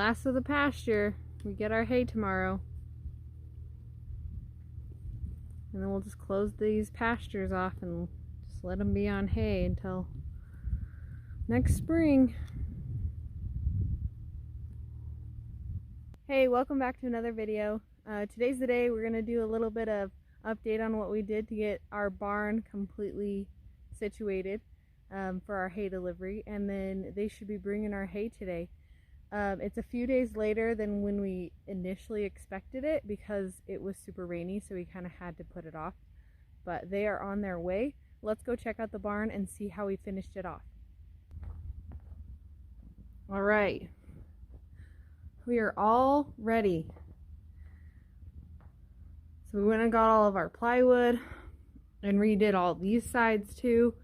last of the pasture. We get our hay tomorrow. And then we'll just close these pastures off and just let them be on hay until next spring. Hey, welcome back to another video. Today's the day we're going to do a little bit of update on what we did to get our barn completely situated for our hay delivery, and then they should be bringing our hay today. It's a few days later than when we initially expected it because it was super rainy, so we kind of had to put it off. But they are on their way. Let's go check out the barn and see how we finished it off. All right, we are all ready. So we went and got all of our plywood and redid all these sides too.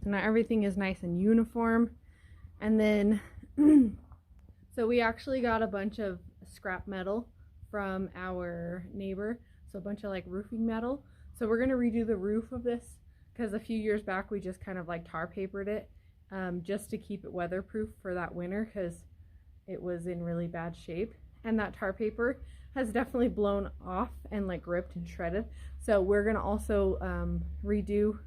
So now everything is nice and uniform. And then, so we actually got a bunch of scrap metal from our neighbor. So a bunch of like roofing metal. So we're going to redo the roof of this because a few years back we just kind of like tar papered it just to keep it weatherproof for that winter because it was in really bad shape. And that tar paper has definitely blown off and like ripped and shredded. So we're going to also redo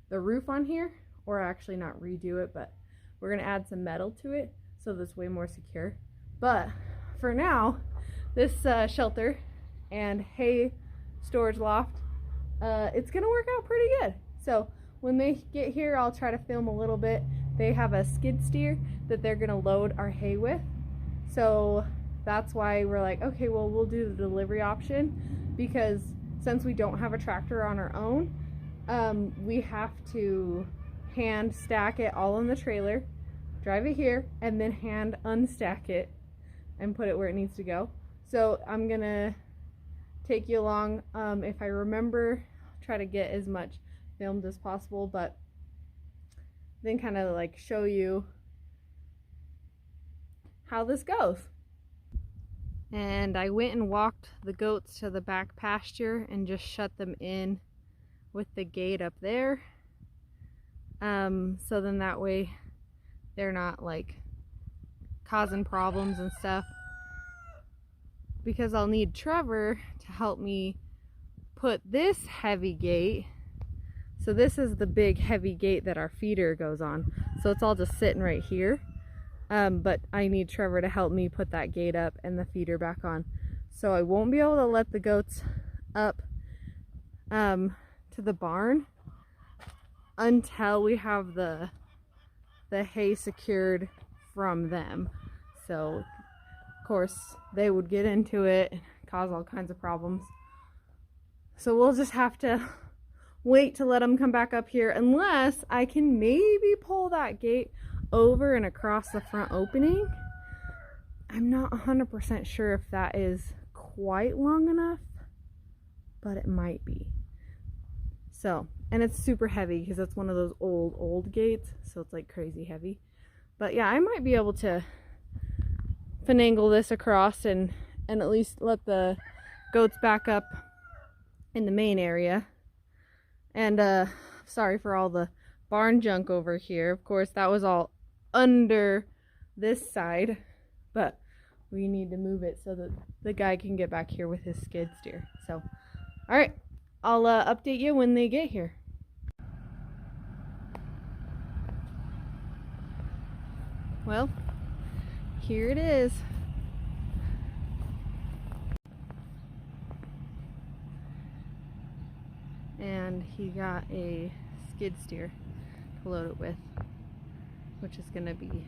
the roof on here. Or actually not redo it, but we're going to add some metal to it so that's way more secure. But for now, this shelter and hay storage loft, it's going to work out pretty good. So when they get here, I'll try to film a little bit. They have a skid steer that they're going to load our hay with. So that's why we're like, okay, well, we'll do the delivery option because since we don't have a tractor on our own, we have to hand stack it all in the trailer, drive it here, and then hand unstack it and put it where it needs to go. So I'm gonna take you along. If I remember, try to get as much filmed as possible, but then kind of like show you how this goes. And I went and walked the goats to the back pasture and just shut them in with the gate up there. So then that way they're not like causing problems and stuff, because I'll need Trevor to help me put this heavy gate. So this is the big heavy gate that our feeder goes on, so it's all just sitting right here, but I need Trevor to help me put that gate up and the feeder back on. So I won't be able to let the goats up to the barn until we have the hay secured from them. So of course they would get into it and cause all kinds of problems. So we'll just have to wait to let them come back up here, unless I can maybe pull that gate over and across the front opening. I'm not 100% sure if that is quite long enough, but it might be. So, and it's super heavy because it's one of those old gates, so it's like crazy heavy. But yeah, I might be able to finagle this across and at least let the goats back up in the main area. And sorry for all the barn junk over here. Of course, that was all under this side, but we need to move it so that the guy can get back here with his skid steer. So, all right. I'll update you when they get here. Well, here it is. And he got a skid steer to load it with, which is gonna be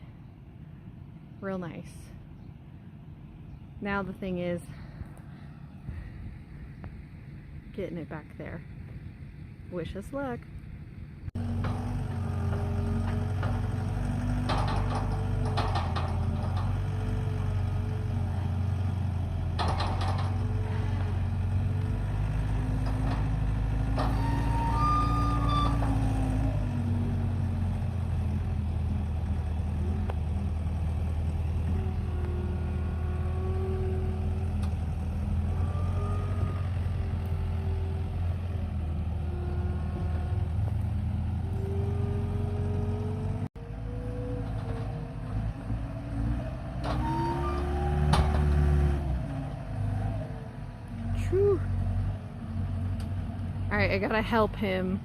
real nice. Now the thing is getting it back there. Wish us luck. Alright, I gotta help him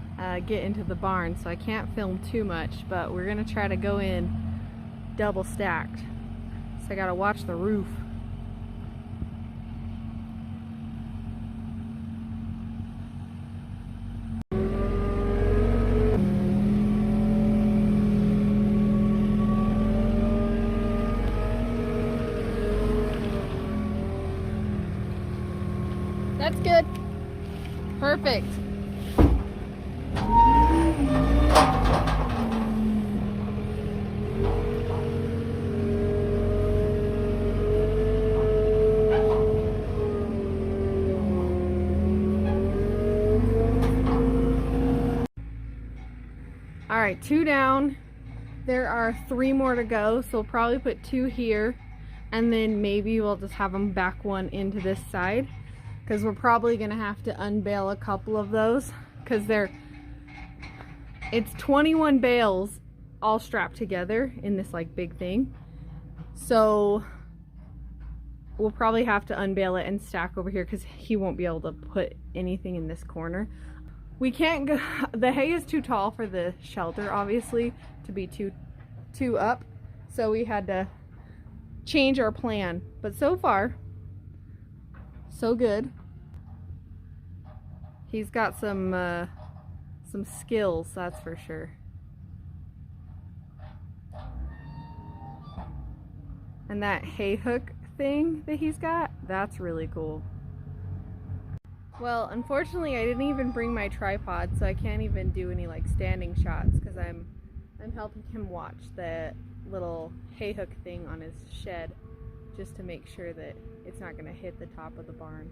get into the barn, so I can't film too much, but we're gonna try to go in double stacked. So I gotta watch the roof. That's good. Perfect. All right, 2 down. There are 3 more to go, so we'll probably put 2 here, and then maybe we'll just have them back one into this side, because we're probably gonna have to unbale a couple of those, because it's 21 bales all strapped together in this like big thing. So we'll probably have to unbale it and stack over here, because he won't be able to put anything in this corner. We can't go, the hay is too tall for the shelter, obviously, to be too up. So we had to change our plan. But so far, so good. He's got some skills, that's for sure. And that hay hook thing that he's got, that's really cool. Well, unfortunately, I didn't even bring my tripod, so I can't even do any like standing shots, because I'm helping him watch the little hay hook thing on his shed, just to make sure that it's not going to hit the top of the barn.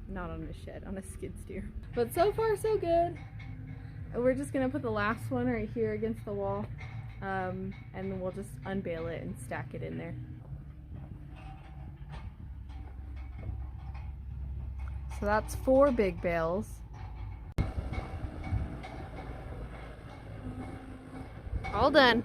Not on his shed, on a skid steer. But so far, so good. We're just going to put the last one right here against the wall, and then we'll just unbale it and stack it in there. So that's 4 big bales. All done.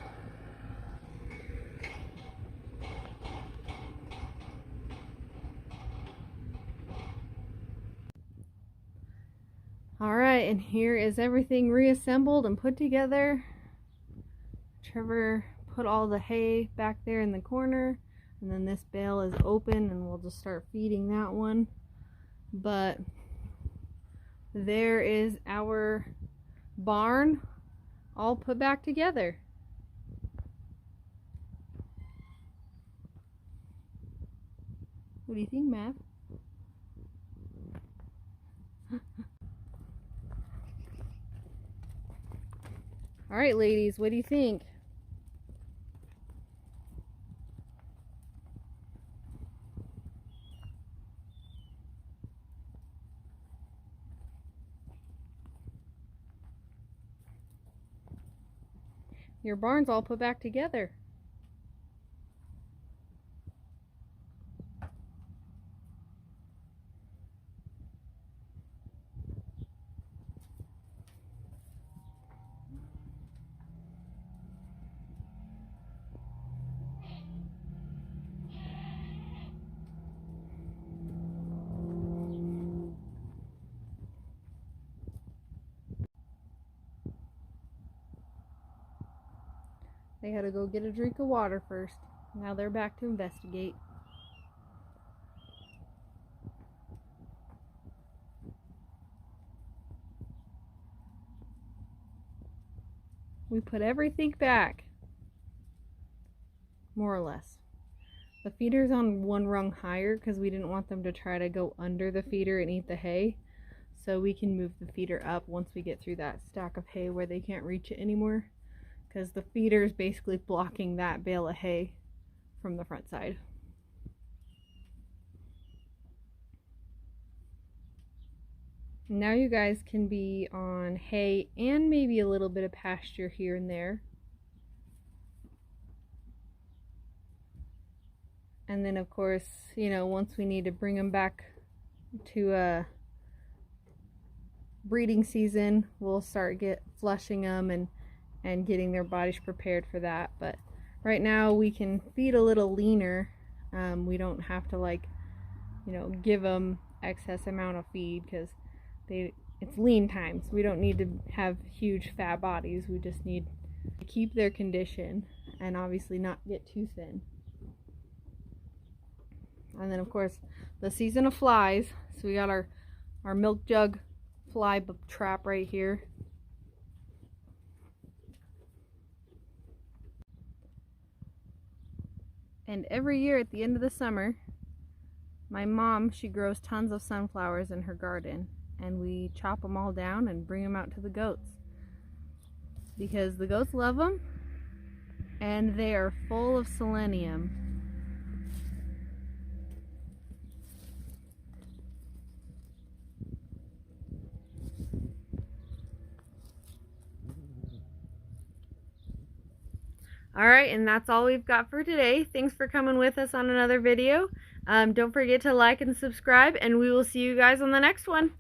All right, and here is everything reassembled and put together. Trevor put all the hay back there in the corner, and then this bale is open, and we'll just start feeding that one. But there is our barn all put back together. What do you think, Matt? All right, ladies, what do you think? Your barn's all put back together. They They had to go get a drink of water first. Now they're back to investigate. We put everything back, more or less. The feeder's on one rung higher because we didn't want them to try to go under the feeder and eat the hay. So we can move the feeder up once we get through that stack of hay where they can't reach it anymore. Because the feeder is basically blocking that bale of hay from the front side. Now you guys can be on hay and maybe a little bit of pasture here and there. And then of course, you know, once we need to bring them back to breeding season, we'll start flushing them and getting their bodies prepared for that. But right now we can feed a little leaner. We don't have to, like, you know, give them excess amount of feed because it's lean times. We don't need to have huge fat bodies. We just need to keep their condition and obviously not get too thin. And then of course the season of flies. So we got our milk jug fly trap right here. And every year at the end of the summer, my mom, she grows tons of sunflowers in her garden. And we chop them all down and bring them out to the goats. Because the goats love them. And they are full of selenium. Alright, and that's all we've got for today. Thanks for coming with us on another video. Don't forget to like and subscribe, and we will see you guys on the next one.